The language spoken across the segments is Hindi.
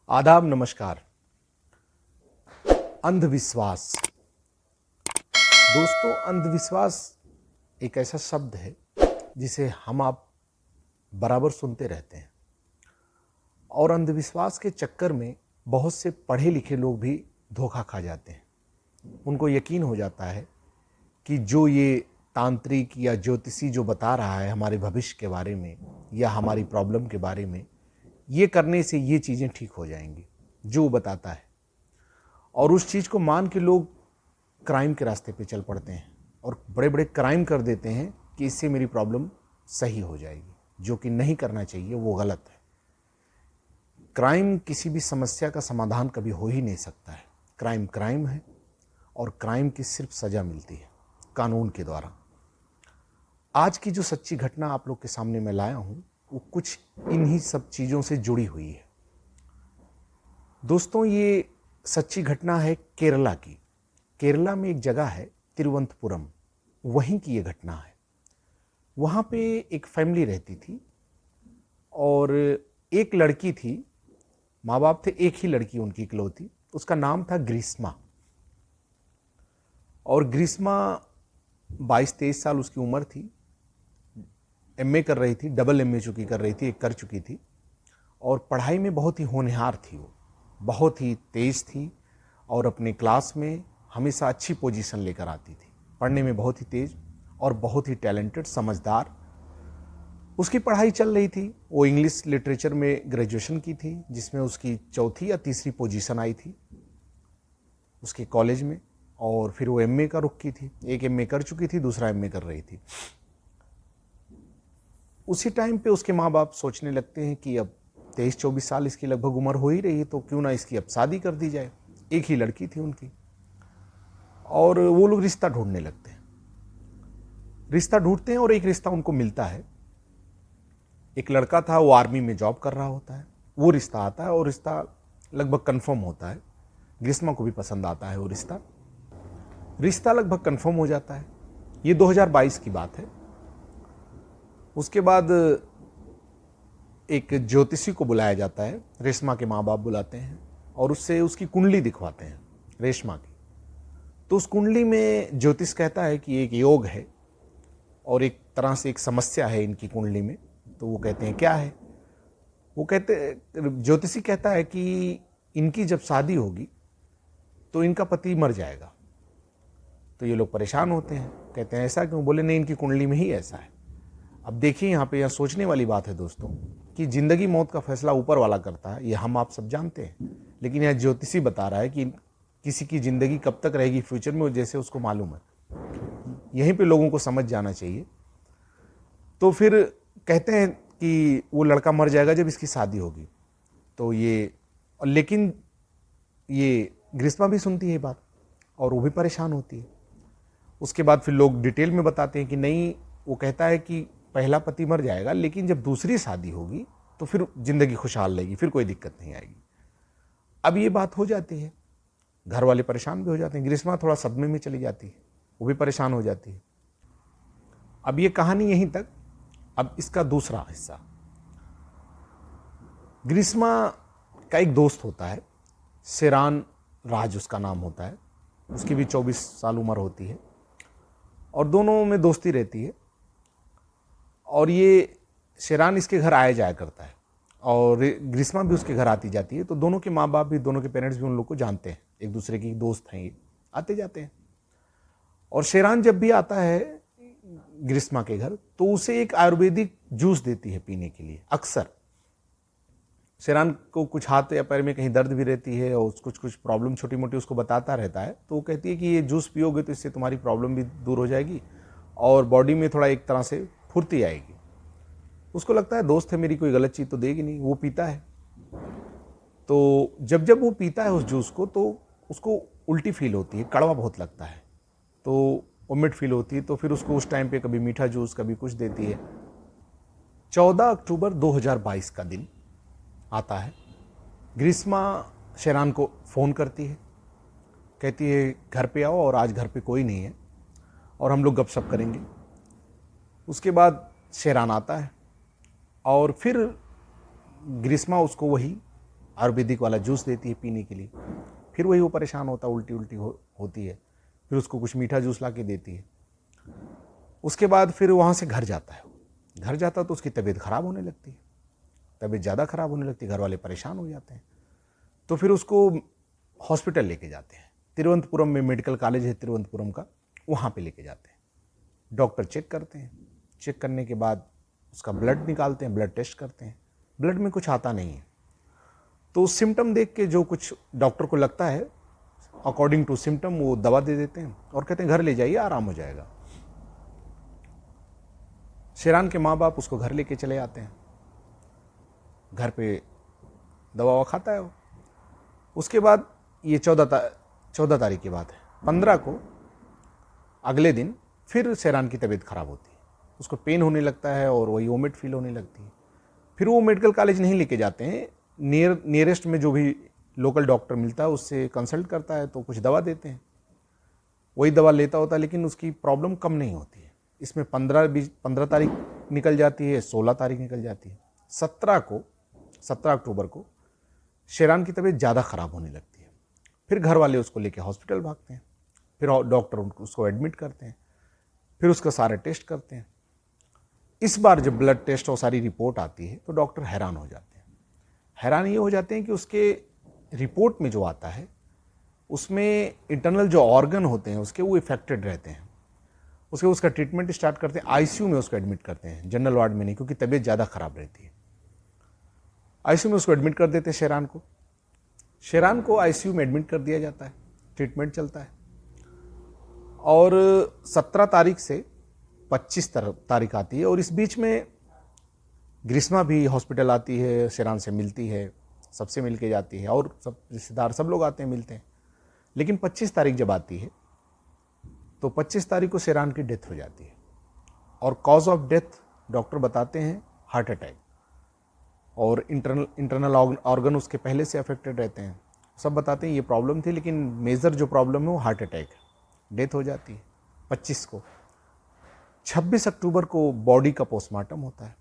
आदाब, नमस्कार। अंधविश्वास। दोस्तों, अंधविश्वास एक ऐसा शब्द है जिसे हम आप बराबर सुनते रहते हैं और अंधविश्वास के चक्कर में बहुत से पढ़े लिखे लोग भी धोखा खा जाते हैं। उनको यकीन हो जाता है कि जो ये तांत्रिक या ज्योतिषी जो बता रहा है हमारे भविष्य के बारे में या हमारी प्रॉब्लम के बारे में, ये करने से ये चीज़ें ठीक हो जाएंगी, जो वो बताता है। और उस चीज़ को मान के लोग क्राइम के रास्ते पे चल पड़ते हैं और बड़े बड़े क्राइम कर देते हैं कि इससे मेरी प्रॉब्लम सही हो जाएगी, जो कि नहीं करना चाहिए, वो गलत है। क्राइम किसी भी समस्या का समाधान कभी हो ही नहीं सकता है। क्राइम क्राइम है और क्राइम की सिर्फ सज़ा मिलती है कानून के द्वारा। आज की जो सच्ची घटना आप लोग के सामने मैं लाया हूँ वो कुछ इन्हीं सब चीज़ों से जुड़ी हुई है। दोस्तों, ये सच्ची घटना है केरला की। केरला में एक जगह है तिरुवनंतपुरम, वहीं की ये घटना है। वहाँ पे एक फैमिली रहती थी और एक लड़की थी। माँ बाप थे, एक ही लड़की उनकी इकलौती। उसका नाम था ग्रीष्मा। और ग्रीष्मा 22-23 साल उसकी उम्र थी। एमए कर रही थी, डबल एमए चुकी कर रही थी, एक कर चुकी थी। और पढ़ाई में बहुत ही होनहार थी, वो बहुत ही तेज थी और अपने क्लास में हमेशा अच्छी पोजीशन लेकर आती थी। पढ़ने में बहुत ही तेज और बहुत ही टैलेंटेड, समझदार। उसकी पढ़ाई चल रही थी। वो इंग्लिश लिटरेचर में ग्रेजुएशन की थी, जिसमें उसकी चौथी या तीसरी पोजीशन आई थी उसके कॉलेज में। और फिर वो एमए का रुख की थी। एक एमए कर चुकी थी, दूसरा एमए कर रही थी। उसी टाइम पे उसके माँ बाप सोचने लगते हैं कि अब 23-24 साल इसकी लगभग उम्र हो ही रही है, तो क्यों ना इसकी अब शादी कर दी जाए। एक ही लड़की थी उनकी। और वो लोग रिश्ता ढूंढने लगते हैं। रिश्ता ढूंढते हैं और एक रिश्ता उनको मिलता है। एक लड़का था, वो आर्मी में जॉब कर रहा होता है। वो रिश्ता आता है और रिश्ता लगभग कंफर्म होता है। ग्रीष्मा को भी पसंद आता है वो रिश्ता। रिश्ता लगभग कंफर्म हो जाता है। ये 2022 की बात है। उसके बाद एक ज्योतिषी को बुलाया जाता है। रेशमा के माँ बाप बुलाते हैं और उससे उसकी कुंडली दिखवाते हैं, रेशमा की। तो उस कुंडली में ज्योतिष कहता है कि एक योग है और एक तरह से एक समस्या है इनकी कुंडली में। तो वो कहते हैं क्या है? वो कहते, ज्योतिषी कहता है कि इनकी जब शादी होगी तो इनका पति मर जाएगा। तो ये लोग परेशान होते हैं, कहते हैं ऐसा क्यों? बोले नहीं, इनकी कुंडली में ही ऐसा है। अब देखिए, यहाँ सोचने वाली बात है दोस्तों कि जिंदगी मौत का फैसला ऊपर वाला करता है, ये हम आप सब जानते हैं। लेकिन यह ज्योतिषी बता रहा है कि किसी की जिंदगी कब तक रहेगी फ्यूचर में, जैसे उसको मालूम है। यहीं पे लोगों को समझ जाना चाहिए। तो फिर कहते हैं कि वो लड़का मर जाएगा जब इसकी शादी होगी। तो ये, लेकिन ये ग्रीष्मा भी सुनती है बात और वो भी परेशान होती है। उसके बाद फिर लोग डिटेल में बताते हैं कि नहीं, वो कहता है कि पहला पति मर जाएगा, लेकिन जब दूसरी शादी होगी तो फिर जिंदगी खुशहाल रहेगी, फिर कोई दिक्कत नहीं आएगी। अब ये बात हो जाती है, घर वाले परेशान भी हो जाते हैं। ग्रीष्मा थोड़ा सदमे में चली जाती है, वो भी परेशान हो जाती है। अब ये कहानी यहीं तक। अब इसका दूसरा हिस्सा। ग्रीष्मा का एक दोस्त होता है, शेरान राज उसका नाम होता है। उसकी भी 24 साल उम्र होती है और दोनों में दोस्ती रहती है। और ये शेरान इसके घर आया जाया करता है और ग्रीष्मा भी उसके घर आती जाती है। तो दोनों के माँ बाप भी, दोनों के पेरेंट्स भी उन लोग को जानते हैं, एक दूसरे की दोस्त हैं, ये आते जाते हैं। और शेरान जब भी आता है ग्रीष्मा के घर तो उसे एक आयुर्वेदिक जूस देती है पीने के लिए अक्सर। शेरान को कुछ हाथ या पैर में कहीं दर्द भी रहती है और कुछ कुछ प्रॉब्लम छोटी मोटी उसको बताता रहता है। तो वो कहती है कि ये जूस पियोगे तो इससे तुम्हारी प्रॉब्लम भी दूर हो जाएगी और बॉडी में थोड़ा एक तरह से फुर्ती आएगी। उसको लगता है दोस्त है मेरी, कोई गलत चीज़ तो देगी नहीं। वो पीता है। तो जब जब वो पीता है उस जूस को तो उसको उल्टी फील होती है, कड़वा बहुत लगता है, तो वोमिट फील होती है। तो फिर उसको उस टाइम पे कभी मीठा जूस, कभी कुछ देती है। 14 अक्टूबर 2022 का दिन आता है। ग्रीष्मा शेरान को फ़ोन करती है, कहती है घर पे आओ और आज घर पे कोई नहीं है और हम लोग गपशप करेंगे। उसके बाद शेरान आता है और फिर ग्रीष्मा उसको वही आयुर्वेदिक वाला जूस देती है पीने के लिए। फिर वही वो परेशान होता है, उल्टी उल्टी होती है। फिर उसको कुछ मीठा जूस ला के देती है। उसके बाद फिर वहाँ से घर जाता है। घर जाता तो उसकी तबीयत खराब होने लगती है, तबीयत ज़्यादा खराब होने लगती है, घर वाले परेशान हो जाते हैं। तो फिर उसको हॉस्पिटल लेके जाते हैं। तिरुवनंतपुरम में मेडिकल कॉलेज है तिरुवनंतपुरम का, वहाँ पे लेके जाते हैं। डॉक्टर चेक करते हैं। चेक करने के बाद उसका ब्लड निकालते हैं, ब्लड टेस्ट करते हैं। ब्लड में कुछ आता नहीं है। तो सिम्टम देख के जो कुछ डॉक्टर को लगता है अकॉर्डिंग टू सिम्टम वो दवा दे देते हैं और कहते हैं घर ले जाइए, आराम हो जाएगा। शेरान के माँ बाप उसको घर लेके चले आते हैं। घर पे दवा खाता है वो। उसके बाद ये 14 तारीख की बात है। 15 को अगले दिन फिर शेरान की तबीयत खराब होती है, उसको पेन होने लगता है और वही वोमिट फील होने लगती है। फिर वो मेडिकल कॉलेज नहीं लेके जाते हैं, नियरेस्ट में जो भी लोकल डॉक्टर मिलता है उससे कंसल्ट करता है तो कुछ दवा देते हैं, वही दवा लेता होता है, लेकिन उसकी प्रॉब्लम कम नहीं होती है। इसमें 15 तारीख निकल जाती है, 16 तारीख निकल जाती है। 17 अक्टूबर को शेरान की तबीयत ज़्यादा ख़राब होने लगती है। फिर घर वाले उसको लेके हॉस्पिटल भागते हैं। फिर डॉक्टर उसको एडमिट करते हैं। फिर उसका सारे टेस्ट करते हैं। इस बार जब ब्लड टेस्ट और सारी रिपोर्ट आती है तो डॉक्टर हैरान हो जाते हैं। हैरान ये हो जाते हैं कि उसके रिपोर्ट में जो आता है उसमें इंटरनल जो ऑर्गन होते हैं उसके वो इफेक्टेड रहते हैं। उसका ट्रीटमेंट स्टार्ट करते हैं, आईसीयू में उसको एडमिट करते हैं, जनरल वार्ड में नहीं, क्योंकि तबीयत ज़्यादा ख़राब रहती है। आईसीयू में उसको एडमिट कर देते हैं शेरान को आईसीयू में एडमिट कर दिया जाता है, ट्रीटमेंट चलता है। और 17 तारीख से 25 तारीख आती है और इस बीच में ग्रीष्मा भी हॉस्पिटल आती है, शेरान से मिलती है, सबसे मिल के जाती है और सब रिश्तेदार सब लोग आते हैं, मिलते हैं। लेकिन 25 तारीख जब आती है तो 25 तारीख को शेरान की डेथ हो जाती है और कॉज ऑफ डेथ डॉक्टर बताते हैं हार्ट अटैक। और इंटरनल ऑर्गन उसके पहले से अफेक्टेड रहते हैं, सब बताते हैं ये प्रॉब्लम थी, लेकिन मेजर जो प्रॉब्लम है वो हार्ट अटैक है। डेथ हो जाती है 25 को। 26 अक्टूबर को बॉडी का पोस्टमार्टम होता है।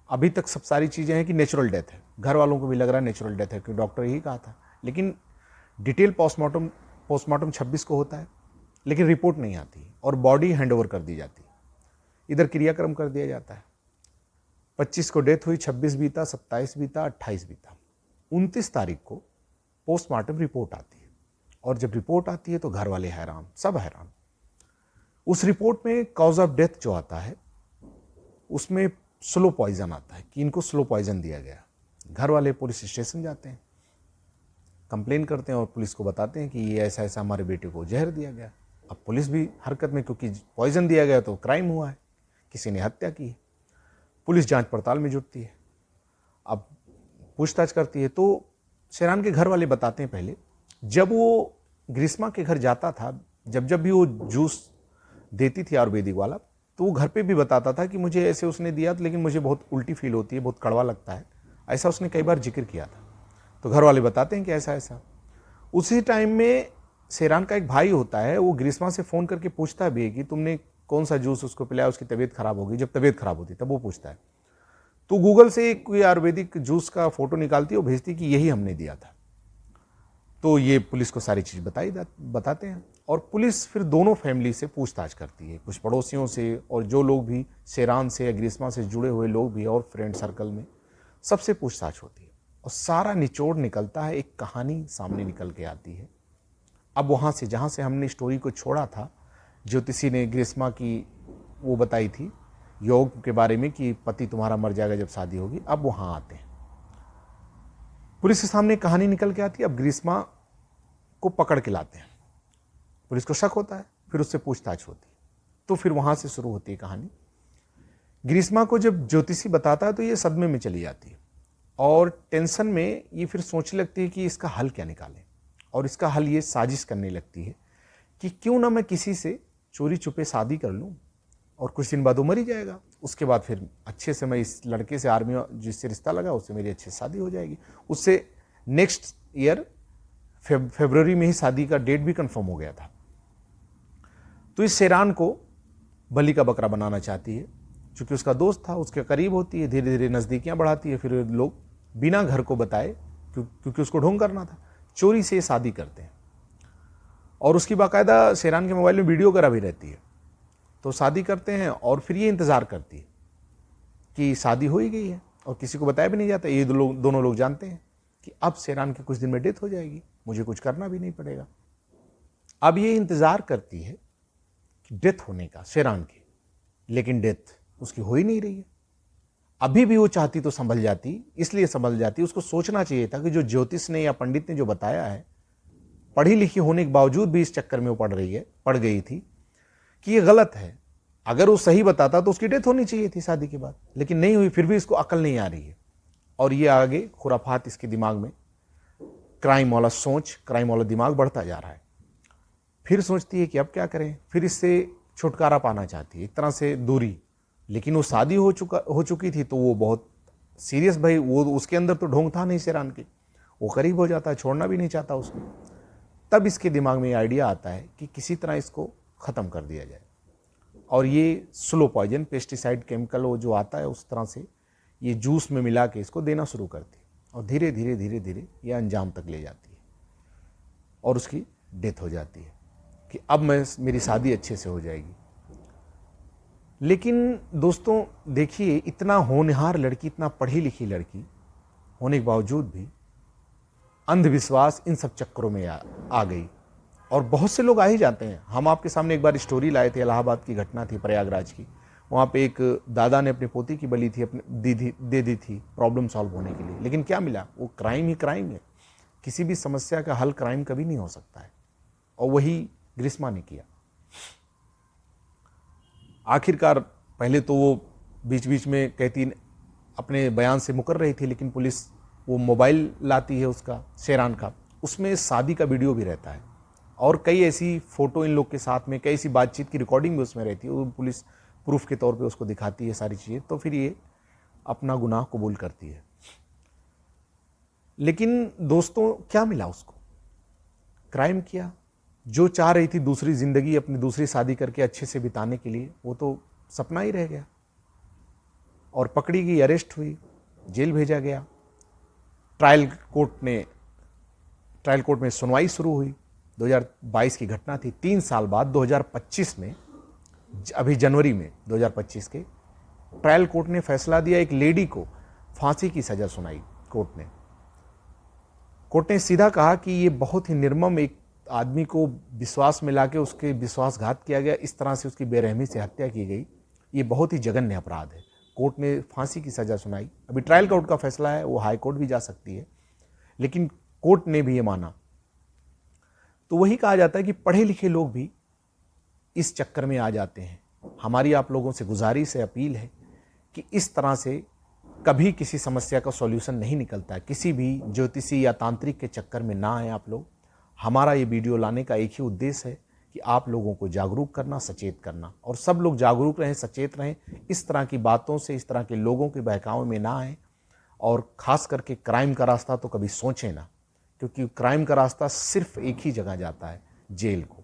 अभी तक सब सारी चीज़ें हैं कि नेचुरल डेथ है, घर वालों को भी लग रहा है नेचुरल डेथ है, क्योंकि डॉक्टर यही कहा था, लेकिन डिटेल पोस्टमार्टम 26 को होता है, लेकिन रिपोर्ट नहीं आती और बॉडी हैंडओवर कर दी जाती है, इधर क्रियाक्रम कर दिया जाता है। 25 को डेथ हुई, 26 बीता, 27 बीता, 28 बीता, 29 तारीख को पोस्टमार्टम रिपोर्ट आती है। और जब रिपोर्ट आती है तो घर वाले हैरान, सब हैरान। उस रिपोर्ट में कॉज ऑफ डेथ जो आता है उसमें स्लो पॉइजन आता है कि इनको स्लो पॉइजन दिया गया। घर वाले पुलिस स्टेशन जाते हैं, कंप्लेन करते हैं और पुलिस को बताते हैं कि ये ऐसा ऐसा हमारे बेटे को जहर दिया गया। अब पुलिस भी हरकत में, क्योंकि पॉइजन दिया गया तो क्राइम हुआ है, किसी ने हत्या की है। पुलिस जांच पड़ताल में जुटती है, अब पूछताछ करती है। तो शेरान के घर वाले बताते हैं पहले जब वो ग्रीष्मा के घर जाता था, जब भी वो जूस देती थी आयुर्वेदिक वाला, तो वो घर पे भी बताता था कि मुझे ऐसे उसने दिया, लेकिन मुझे बहुत उल्टी फील होती है, बहुत कड़वा लगता है, ऐसा उसने कई बार जिक्र किया था। तो घर वाले बताते हैं कि ऐसा ऐसा। उसी टाइम में शेरान का एक भाई होता है, वो ग्रीष्मा से फ़ोन करके पूछता भी है कि तुमने कौन सा जूस उसको पिलाया, उसकी तबीयत खराब होगी। जब तबीयत खराब होती तब वो पूछता है, तो गूगल से कोई आयुर्वेदिक जूस का फोटो निकालती है और भेजती कि यही हमने दिया था। तो ये पुलिस को सारी चीज़ बताते हैं और पुलिस फिर दोनों फैमिली से पूछताछ करती है, कुछ पड़ोसियों से और जो लोग भी शेरान से या ग्रीष्मा से जुड़े हुए लोग भी और फ्रेंड सर्कल में, सबसे पूछताछ होती है और सारा निचोड़ निकलता है, एक कहानी सामने निकल के आती है। अब वहाँ से जहाँ से हमने स्टोरी को छोड़ा था, ज्योतिषी ने ग्रीष्मा की वो बताई थी योग के बारे में कि पति तुम्हारा मर जाएगा जब शादी होगी, अब वहाँ आते हैं। पुलिस के सामने कहानी निकल के आती है। अब ग्रीष्मा को पकड़ के लाते हैं, पुलिस को शक होता है, फिर उससे पूछताछ होती है, तो फिर वहाँ से शुरू होती है कहानी। ग्रीष्मा को जब ज्योतिषी बताता है तो ये सदमे में चली जाती है और टेंशन में ये फिर सोचने लगती है कि इसका हल क्या निकालें, और इसका हल ये साजिश करने लगती है कि क्यों ना मैं किसी से चोरी छुपे शादी कर लूँ और कुछ दिन बाद वो मर ही जाएगा, उसके बाद फिर अच्छे से मैं इस लड़के से, आर्मी जिससे रिश्ता लगा उससे मेरी अच्छी शादी हो जाएगी। उससे नेक्स्ट ईयर फरवरी में ही शादी का डेट भी कंफर्म हो गया था। तो इस शेरान को बलि का बकरा बनाना चाहती है, क्योंकि उसका दोस्त था, उसके करीब होती है, धीरे धीरे नज़दीकियाँ बढ़ाती है। फिर लोग बिना घर को बताए क्योंकि उसको ढोंग करना था। चोरी से शादी करते हैं और उसकी बाकायदा शेरान के मोबाइल में वीडियो वगैरह भी रहती है। तो शादी करते हैं और फिर ये इंतज़ार करती है कि शादी हो ही गई है और किसी को बताया भी नहीं जाता। ये दोनों लोग जानते हैं कि अब शेरान की कुछ दिन में डेथ हो जाएगी, मुझे कुछ करना भी नहीं पड़ेगा। अब ये इंतज़ार करती है कि डेथ होने का शेरान की, लेकिन डेथ उसकी हो ही नहीं रही है। अभी भी वो चाहती तो संभल जाती, इसलिए संभल जाती, उसको सोचना चाहिए था कि जो ज्योतिष ने या पंडित ने जो बताया है, पढ़ी लिखी होने के बावजूद भी इस चक्कर में वो पड़ गई थी कि ये गलत है। अगर वो सही बताता तो उसकी डेथ होनी चाहिए थी शादी के बाद, लेकिन नहीं हुई। फिर भी इसको अकल नहीं आ रही है और ये आगे खुराफात इसके दिमाग में, क्राइम वाला सोच, क्राइम वाला दिमाग बढ़ता जा रहा है। फिर सोचती है कि अब क्या करें, फिर इससे छुटकारा पाना चाहती है, एक तरह से दूरी। लेकिन वो शादी हो चुकी थी तो वो बहुत सीरियस, भाई वो उसके अंदर तो ढोंग था नहीं शेरान की, वो करीब हो जाता है, छोड़ना भी नहीं चाहता उसको। तब इसके दिमाग में आइडिया आता है कि किसी तरह इसको ख़त्म कर दिया जाए और ये स्लो पॉइजन, पेस्टिसाइड केमिकल वो जो आता है उस तरह से ये जूस में मिला के इसको देना शुरू करती है और धीरे धीरे धीरे धीरे ये अंजाम तक ले जाती है और उसकी डेथ हो जाती है कि अब मेरी शादी अच्छे से हो जाएगी। लेकिन दोस्तों देखिए, इतना होनहार लड़की, इतना पढ़ी लिखी लड़की होने के बावजूद भी अंधविश्वास इन सब चक्करों में आ गई। और बहुत से लोग आ ही जाते हैं। हम आपके सामने एक बार स्टोरी लाए थे, इलाहाबाद की घटना थी, प्रयागराज की। वहाँ पे एक दादा ने अपनी पोती की बलि थी दे दी थी प्रॉब्लम सॉल्व होने के लिए, लेकिन क्या मिला? वो क्राइम ही क्राइम है। किसी भी समस्या का हल क्राइम कभी नहीं हो सकता है, और वही ग्रीष्मा ने किया। आखिरकार पहले तो वो बीच बीच में कहती, अपने बयान से मुकर रही थी, लेकिन पुलिस वो मोबाइल लाती है उसका, शेरान का, उसमें शादी का वीडियो भी रहता है और कई ऐसी फोटो इन लोग के साथ में, कई ऐसी बातचीत की रिकॉर्डिंग भी उसमें रहती है। वो पुलिस प्रूफ के तौर पे उसको दिखाती है सारी चीज़ें, तो फिर ये अपना गुनाह कबूल करती है। लेकिन दोस्तों क्या मिला उसको? क्राइम किया। जो चाह रही थी दूसरी ज़िंदगी, अपनी दूसरी शादी करके अच्छे से बिताने के लिए, वो तो सपना ही रह गया। और पकड़ी गई, अरेस्ट हुई, जेल भेजा गया। ट्रायल कोर्ट में सुनवाई शुरू हुई। 2022 की घटना थी। 3 साल बाद 2025 में, अभी जनवरी में 2025 के, ट्रायल कोर्ट ने फैसला दिया। एक लेडी को फांसी की सजा सुनाई कोर्ट ने सीधा कहा कि ये बहुत ही निर्मम, एक आदमी को विश्वास में लाके उसके विश्वासघात किया गया, इस तरह से उसकी बेरहमी से हत्या की गई, ये बहुत ही जघन्य अपराध है। कोर्ट ने फांसी की सजा सुनाई। अभी ट्रायल कोर्ट का फैसला है, वो हाई कोर्ट भी जा सकती है, लेकिन कोर्ट ने भी ये माना। तो वही कहा जाता है कि पढ़े लिखे लोग भी इस चक्कर में आ जाते हैं। हमारी आप लोगों से गुजारिश है, अपील है कि इस तरह से कभी किसी समस्या का सॉल्यूशन नहीं निकलता है। किसी भी ज्योतिषी या तांत्रिक के चक्कर में ना आए आप लोग। हमारा ये वीडियो लाने का एक ही उद्देश्य है कि आप लोगों को जागरूक करना, सचेत करना, और सब लोग जागरूक रहें, सचेत रहें, इस तरह की बातों से, इस तरह के लोगों के बहकावे में ना आए। और ख़ास करके क्राइम का रास्ता तो कभी सोचें ना, क्योंकि क्राइम का रास्ता सिर्फ एक ही जगह जाता है, जेल को।